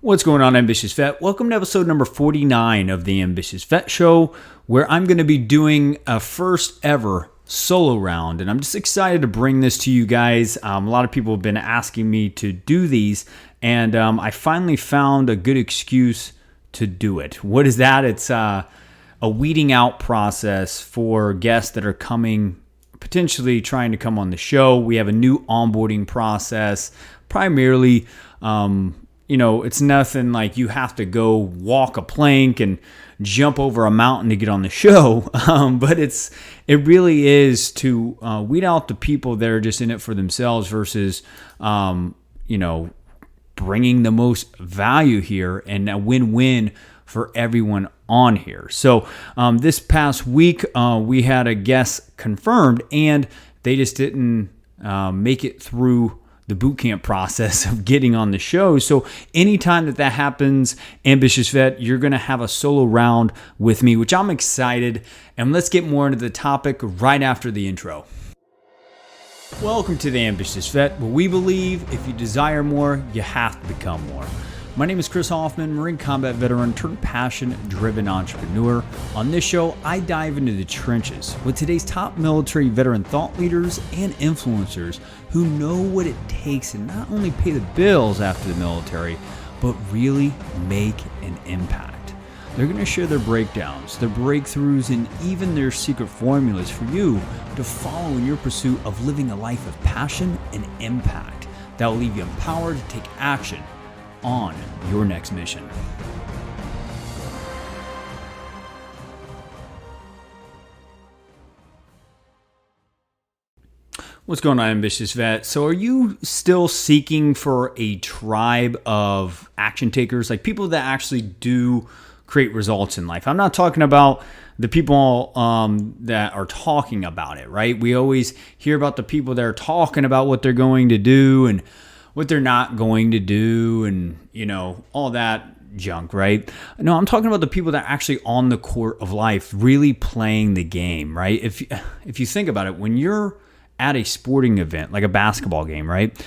What's going on, Ambitious Vet? Welcome to episode number 49 of the Ambitious Vet Show, where I'm going to be doing a first ever solo round. And I'm just excited to bring this to you guys. A lot of people have been asking me to do these, and I finally found a good excuse to do it. What is that? It's a weeding out process for guests that are coming, potentially trying to come on the show. We have a new onboarding process, primarily. It's nothing like you have to go walk a plank and jump over a mountain to get on the show. But it really is to weed out the people that are just in it for themselves versus, bringing the most value here and a win-win for everyone on here. So this past week, we had a guest confirmed and they just didn't make it through the boot camp process of getting on the show. So anytime that happens, Ambitious Vet, you're going to have a solo round with me, which I'm excited. And let's get more into the topic right after the intro. Welcome to the Ambitious Vet, where we believe if you desire more, you have to become more. My name is Chris Hoffman, Marine combat veteran turned passion-driven entrepreneur. On this show, I dive into the trenches with today's top military veteran thought leaders and influencers who know what it takes to not only pay the bills after the military, but really make an impact. They're going to share their breakdowns, their breakthroughs, and even their secret formulas for you to follow in your pursuit of living a life of passion and impact that will leave you empowered to take action on your next mission. What's going on, Ambitious Vet? So are you still seeking for a tribe of action takers, like people that actually do create results in life? I'm not talking about the people that are talking about it, right? We always hear about the people that are talking about what they're going to do and what they're not going to do and, all that junk, right? No, I'm talking about the people that are actually on the court of life, really playing the game, right? If you think about it, when you're at a sporting event, like a basketball game, right?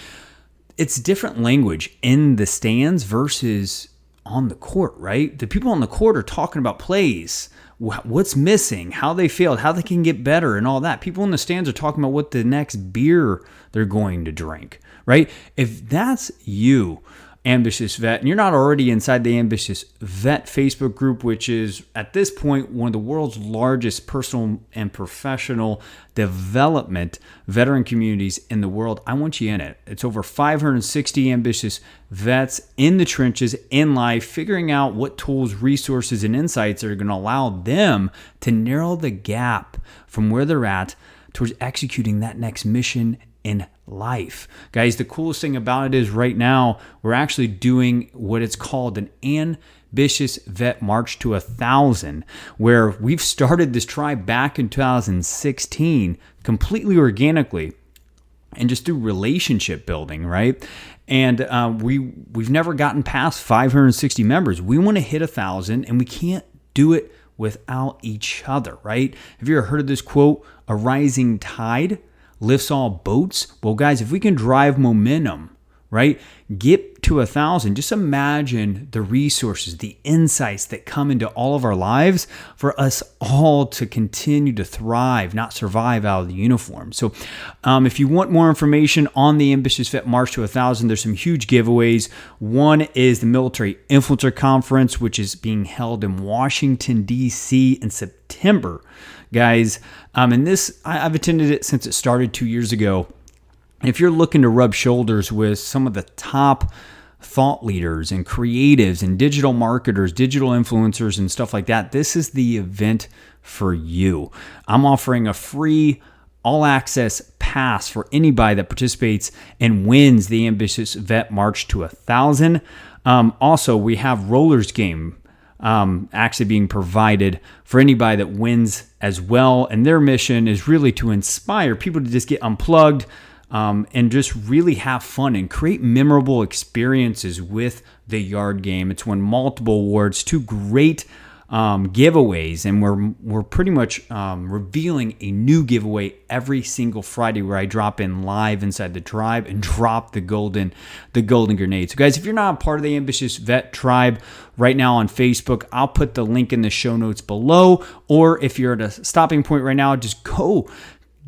It's different language in the stands versus on the court, right? The people on the court are talking about plays, what's missing, how they failed, how they can get better and all that. People in the stands are talking about what the next beer they're going to drink, right? If that's you, Ambitious Vet, and you're not already inside the Ambitious Vet Facebook group, which is at this point one of the world's largest personal and professional development veteran communities in the world, I want you in it. It's over 560 ambitious vets in the trenches in life, figuring out what tools, resources, and insights are going to allow them to narrow the gap from where they're at towards executing that next mission in life. Guys, the coolest thing about it is right now we're actually doing what it's called an Ambitious Vet March to 1,000, where we've started this tribe back in 2016 completely organically and just through relationship building, right? And we've never gotten past 560 members. We want to hit 1,000, and we can't do it without each other, right? Have you ever heard of this quote, a rising tide lifts all boats? Well, guys, if we can drive momentum, right, get to 1,000, just imagine the resources, the insights that come into all of our lives for us all to continue to thrive, not survive out of the uniform. So if you want more information on the Ambitious Vet March to 1,000, there's some huge giveaways. One is the Military Influencer Conference, which is being held in Washington, D.C. in September. Guys, and this, I've attended it since it started 2 years ago. If you're looking to rub shoulders with some of the top thought leaders and creatives and digital marketers, digital influencers and stuff like that, this is the event for you. I'm offering a free all-access pass for anybody that participates and wins the Ambitious Vet March to 1,000. Also, we have Rollers Game actually being provided for anybody that wins as well. And their mission is really to inspire people to just get unplugged and just really have fun and create memorable experiences with the yard game. It's won multiple awards, two great giveaways, and we're pretty much revealing a new giveaway every single Friday where I drop in live inside the tribe and drop the golden grenade. So guys, if you're not a part of the Ambitious Vet Tribe right now on Facebook, I'll put the link in the show notes below, or if you're at a stopping point right now, just go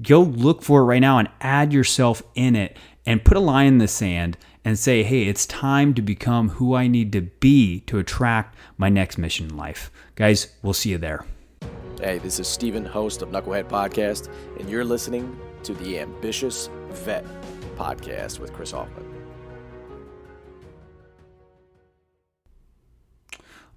look for it right now and add yourself in it and put a line in the sand and say, hey, it's time to become who I need to be to attract my next mission in life. Guys, we'll see you there. Hey, this is Steven, host of Knucklehead Podcast, and you're listening to the Ambitious Vet Podcast with Chris Hoffman.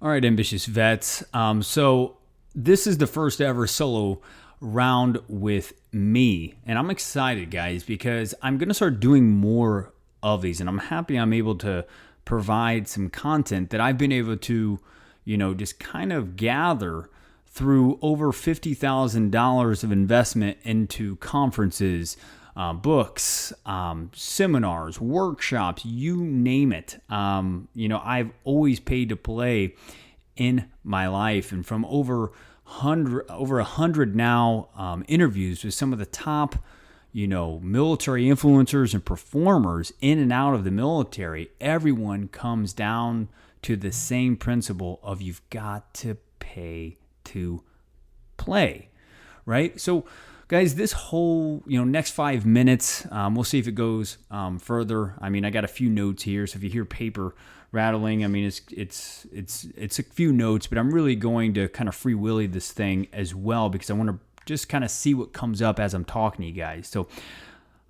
All right, Ambitious Vets. So this is the first ever solo round with me, and I'm excited, guys, because I'm going to start doing more of these, and I'm happy I'm able to provide some content that I've been able to, just kind of gather through over $50,000 of investment into conferences, books, seminars, workshops, you name it. I've always paid to play in my life, and from over 100 now interviews with some of the top military influencers and performers in and out of the military, everyone comes down to the same principle of you've got to pay to play, right? So guys, this whole, next 5 minutes, we'll see if it goes further. I mean, I got a few notes here, so if you hear paper rattling, I mean, it's a few notes, but I'm really going to kind of free willy this thing as well, because I want to just kind of see what comes up as I'm talking to you guys. So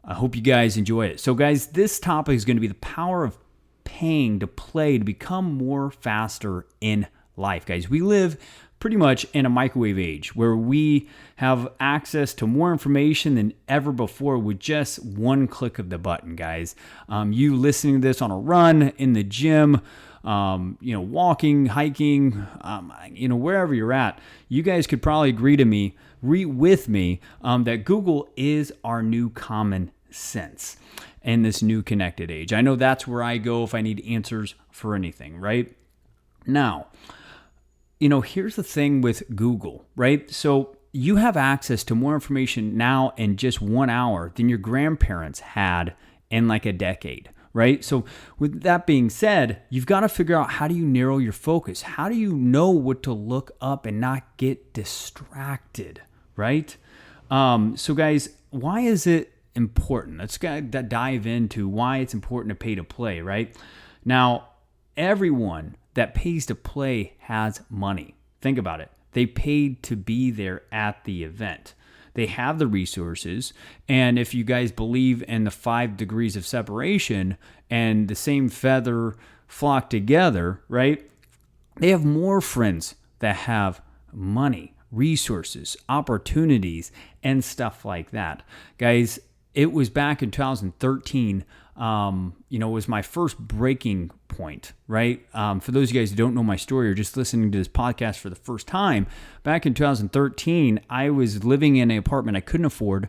I hope you guys enjoy it. So guys, this topic is going to be the power of paying to play to become more faster in life. Guys, we live pretty much in a microwave age where we have access to more information than ever before with just one click of the button, guys. You listening to this on a run, in the gym, walking, hiking, wherever you're at, you guys could probably agree with me that Google is our new common sense in this new connected age. I know that's where I go if I need answers for anything, right? Now, here's the thing with Google, right? So you have access to more information now in just 1 hour than your grandparents had in like a decade, right? So with that being said, you've got to figure out, how do you narrow your focus? How do you know what to look up and not get distracted, right? So guys, why is it important? Let's dive into why it's important to pay to play, right? Now, everyone that pays to play has money. Think about it. They paid to be there at the event. They have the resources. And if you guys believe in the 5 degrees of separation and the same feather flock together, right? They have more friends that have money, resources, opportunities, and stuff like that. Guys, it was back in 2013, was my first breaking point, right? For those of you guys who don't know my story or just listening to this podcast for the first time, back in 2013, I was living in an apartment I couldn't afford,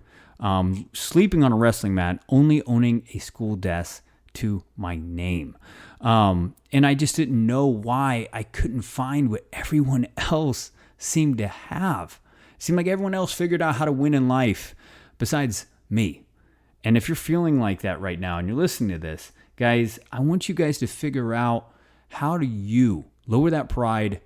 sleeping on a wrestling mat, only owning a school desk to my name. And I just didn't know why I couldn't find what everyone else seemed to have. It seemed like everyone else figured out how to win in life besides me. And if you're feeling like that right now and you're listening to this, guys, I want you guys to figure out, how do you lower that pride,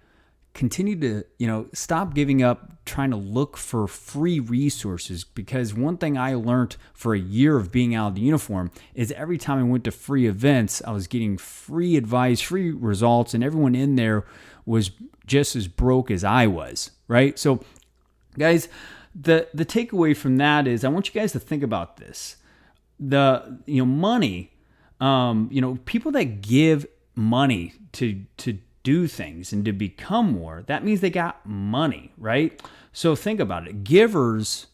continue to, stop giving up trying to look for free resources. Because one thing I learned for a year of being out of the uniform is every time I went to free events, I was getting free advice, free results, and everyone in there was just as broke as I was, right? So guys, the takeaway from that is, I want you guys to think about this. Money, people that give money to do things and to become more, that means they got money, right? So think about it. Givers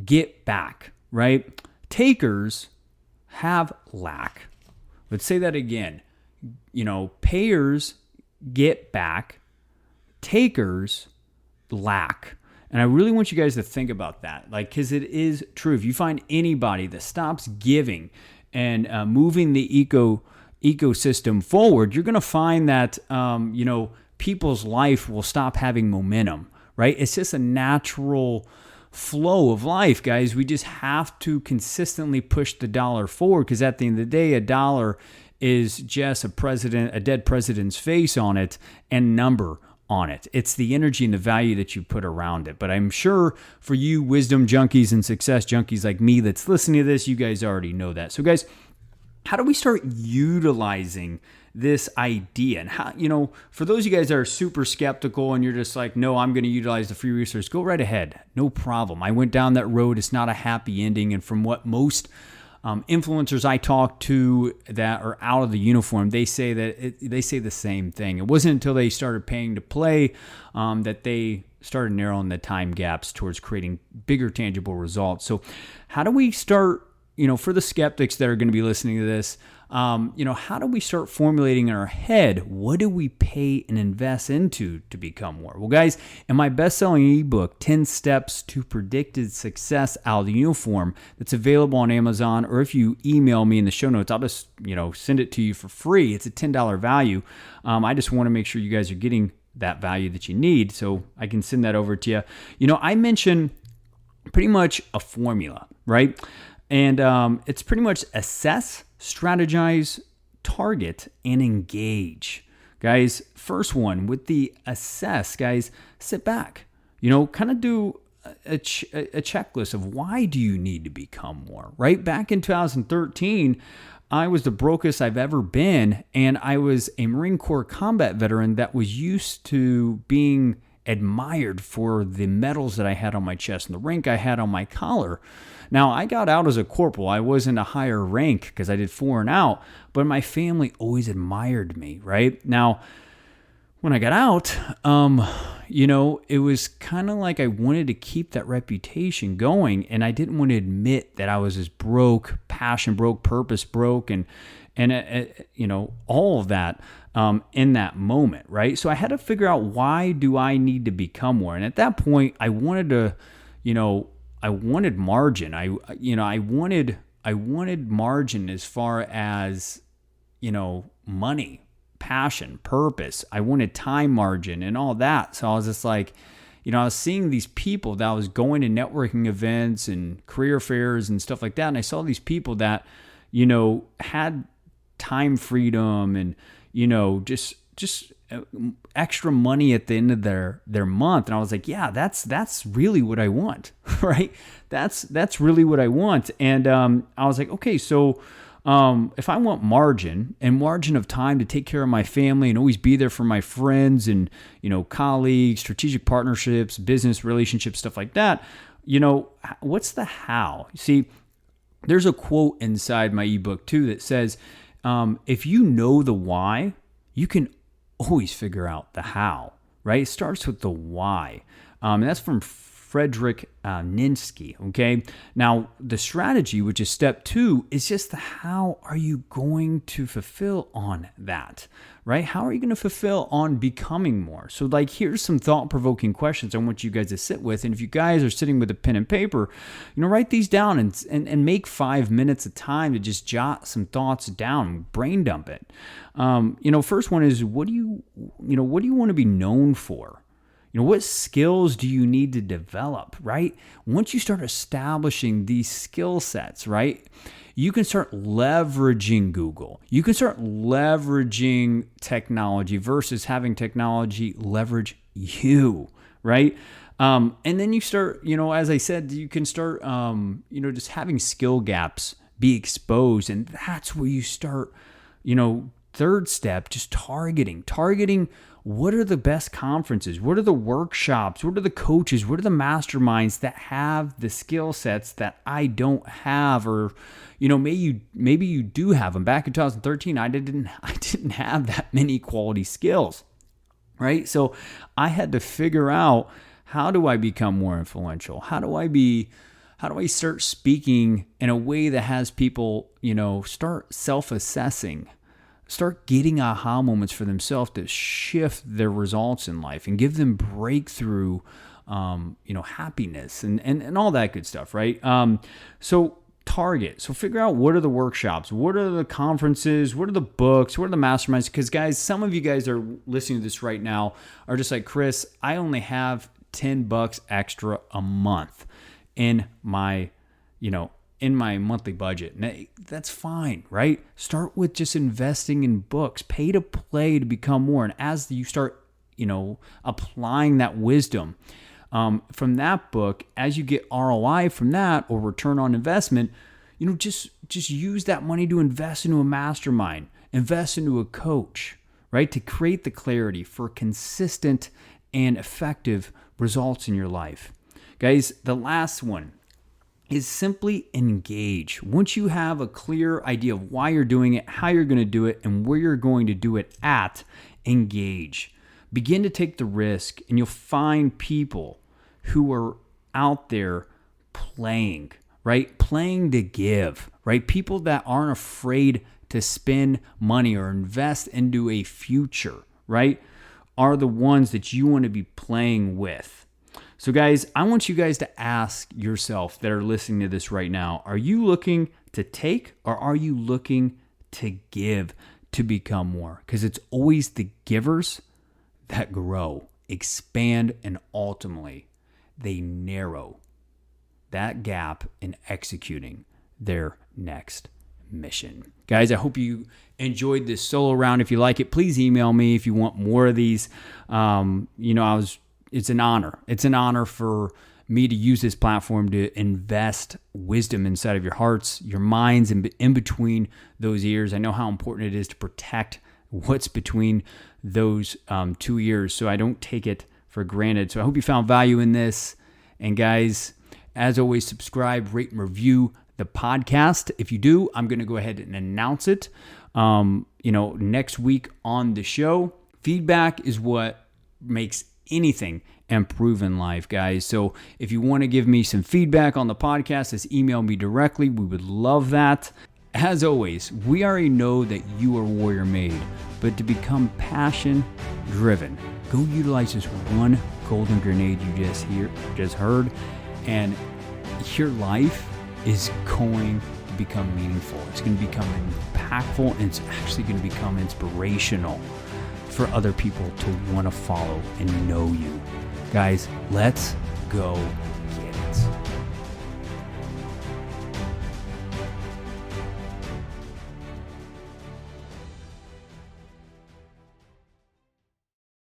get back, right? Takers have lack. Let's say that again. Payers get back, takers lack. And I really want you guys to think about that, because it is true. If you find anybody that stops giving and moving the ecosystem forward, you're going to find that, people's life will stop having momentum, right? It's just a natural flow of life, guys. We just have to consistently push the dollar forward, because at the end of the day, a dollar is just a dead president's face on it and number on it. It's the energy and the value that you put around it. But I'm sure for you wisdom junkies and success junkies like me that's listening to this, you guys already know that. So guys, how do we start utilizing this idea? And how, for those of you guys that are super skeptical and you're just like, no, I'm going to utilize the free resource, go right ahead. No problem. I went down that road. It's not a happy ending. And from what most influencers I talk to that are out of the uniform, they say they say the same thing. It wasn't until they started paying to play that they started narrowing the time gaps towards creating bigger tangible results. So how do we start, for the skeptics that are going to be listening to this, how do we start formulating in our head, what do we pay and invest into to become more? Well, guys, in my best-selling ebook, 10 Steps to Predicted Success Out of the Uniform, that's available on Amazon, or if you email me in the show notes, I'll just, send it to you for free. It's a $10 value. I just want to make sure you guys are getting that value that you need, so I can send that over to you. I mentioned pretty much a formula, right? And it's pretty much assess, strategize, target, and engage. Guys, first one with the assess, guys, sit back, kind of do a checklist of why do you need to become more, right? Back in 2013, I was the brokest I've ever been, and I was a Marine Corps combat veteran that was used to being admired for the medals that I had on my chest and the rank I had on my collar. Now, I got out as a corporal. I wasn't a higher rank because I did 4 and out, but my family always admired me, right? Now, when I got out, it was kind of like I wanted to keep that reputation going, and I didn't want to admit that I was as broke, passion broke, purpose broke, and all of that in that moment, right? So I had to figure out, why do I need to become more? And at that point, I wanted to, I wanted margin. I wanted margin as far as, money, passion, purpose. I wanted time margin and all that. So I was just like, I was seeing these people that I was going to networking events and career fairs and stuff like that. And I saw these people that, had time freedom and, just extra money at the end of their month. And I was like, yeah, that's really what I want, right? That's really what I want. And I was like, okay, so if I want margin of time to take care of my family and always be there for my friends and, colleagues, strategic partnerships, business relationships, stuff like that, what's the how? See, there's a quote inside my ebook too that says, if you know the why, you can always figure out the how, right? It starts with the why. And that's from Frederick Ninsky, okay? Now, the strategy, which is step 2, is just the how are you going to fulfill on that, right? How are you going to fulfill on becoming more? So, here's some thought-provoking questions I want you guys to sit with. And if you guys are sitting with a pen and paper, write these down and make 5 minutes of time to just jot some thoughts down, brain dump it. First one is, what do you want to be known for? What skills do you need to develop, right? Once you start establishing these skill sets, right, you can start leveraging Google. You can start leveraging technology versus having technology leverage you, right? And then you start, as I said, you can start, just having skill gaps be exposed. And that's where you start, third step, just targeting what are the best conferences? What are the workshops? What are the coaches? What are the masterminds that have the skill sets that I don't have? Or, maybe you do have them. Back in 2013, I didn't have that many quality skills, right? So I had to figure out, how do I become more influential? How do I start speaking in a way that has people, start self-assessing, start getting aha moments for themselves to shift their results in life and give them breakthrough, happiness and all that good stuff, right? So target. So figure out, what are the workshops, what are the conferences, what are the books, what are the masterminds? Because guys, some of you guys are listening to this right now are just like, Chris, I only have $10 extra a month in my, in my monthly budget. Now, that's fine, right? Start with just investing in books, pay to play to become more. And as you start, applying that wisdom from that book, as you get ROI from that, or return on investment, just use that money to invest into a mastermind, invest into a coach, right? To create the clarity for consistent and effective results in your life. Guys, the last one is simply engage. Once you have a clear idea of why you're doing it, how you're going to do it, and where you're going to do it at, engage. Begin to take the risk, and you'll find people who are out there playing, right? Playing to give, right? People that aren't afraid to spend money or invest into a future, right? Are the ones that you want to be playing with. So guys, I want you guys to ask yourself that are listening to this right now, are you looking to take, or are you looking to give to become more? Because it's always the givers that grow, expand, and ultimately they narrow that gap in executing their next mission. Guys, I hope you enjoyed this solo round. If you like it, please email me if you want more of these. It's an honor. It's an honor for me to use this platform to invest wisdom inside of your hearts, your minds, and in between those ears. I know how important it is to protect what's between those 2 ears, so I don't take it for granted. So I hope you found value in this. And guys, as always, subscribe, rate, and review the podcast. If you do, I'm going to go ahead and announce it, next week on the show. Feedback is what makes anything improve in life, guys. So if you want to give me some feedback on the podcast, just email me directly. We would love that. As always, we already know that you are warrior made, but to become passion driven, go utilize this one golden grenade you just heard, and your life is going to become meaningful. It's going to become impactful, and it's actually going to become inspirational for other people to want to follow and know you. Guys, let's go